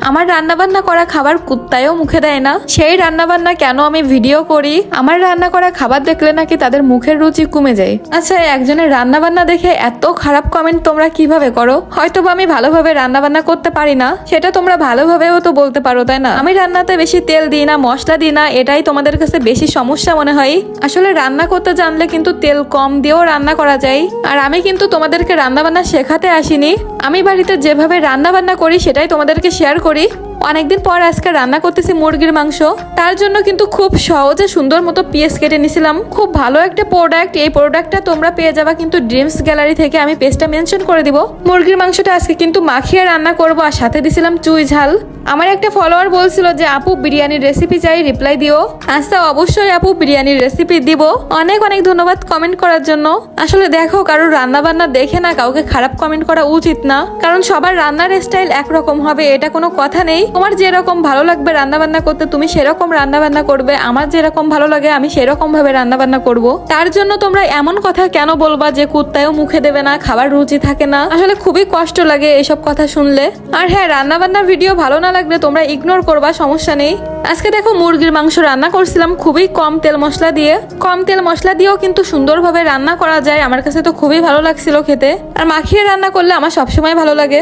আমার রান্নাবান্না করা খাবার কুত্তায়ও মুখে দেয় না, সেই রান্নাবান্না কেন আমি ভিডিও করি? আমার রান্না করা খাবার দেখলে নাকি তাদের মুখের রুচি কমে যায়। আচ্ছা, একজনের রান্নাবান্না দেখে এত খারাপ কমেন্ট তোমরা কিভাবে করো? হয়তো আমি ভালোভাবে রান্নাবান্না করতে পারি না, সেটা তোমরা ভালোভাবেও তো বলতে পারো, তাই না? আমি রান্নাতে বেশি তেল দিই না, মশলা দিই না, এটাই তোমাদের কাছে বেশি সমস্যা মনে হয়। আসলে রান্না করতে জানলে কিন্তু তেল কম দিয়েও রান্না করা যায়। আর আমি কিন্তু তোমাদেরকে রান্নাবান্না শেখাতে আসিনি, আমি বাড়িতে যেভাবে রান্নাবান্না করি সেটাই তোমাদেরকে শেয়ার করি। অনেকদিন পর আজকে রান্না করতেছি মুরগির মাংস, তার জন্য কিন্তু খুব সহজে সুন্দর মতো পিস কেটে নিছিলাম। খুব ভালো একটা প্রোডাক্ট, এই প্রোডাক্টটা তোমরা পেয়ে যাবা কিন্তু ড্রিমস গ্যালারি থেকে, আমি পেজটা মেনশন করে দিব। মুরগির মাংসটা আজকে কিন্তু মাখিয়ে রান্না করব, আর সাথে দিছিলাম চুই ঝাল। আমার একটা ফলোয়ার বলছিল যে আপু বিরিয়ানির রেসিপি চাই, রিপ্লাই দিও। আচ্ছা অবশ্যই আপু বিরিয়ানির রেসিপি দিব। অনেক অনেক ধন্যবাদ কমেন্ট করার জন্য। আসলে দেখো, কারোর রান্না বান্না দেখে না কাউকে খারাপ কমেন্ট করা উচিত না, কারণ সবার রান্নার স্টাইল একরকম হবে এটা কোনো কথা নেই। তোমার যেরকম ভালো লাগবে রান্না বান্না করতে তুমি সেরকম রান্না বান্না করবে, আমার যেরকম ভালো লাগে আমি সেরকম ভাবে রান্না বান্না করব। তার জন্য তোমরা এমন কথা কেন বলবা যে কুত্তায়ও মুখে দেবে না, খাবার রুচি থাকে না? আসলে খুবই কষ্ট লাগে এসব কথা শুনলে। আর হ্যাঁ, রান্না বান্নার ভিডিও ভালো না লাগলে তোমরা ইগনোর করবা, সমস্যা নেই। আজকে দেখো মুরগির মাংস রান্না করছিলাম খুবই কম তেল মশলা দিয়ে। কম তেল মশলা দিয়েও কিন্তু সুন্দরভাবে রান্না করা যায়, আমার কাছে তো খুবই ভালো লাগছিল খেতে। আর মাখিয়ে রান্না করলে আমার সবসময় ভালো লাগে।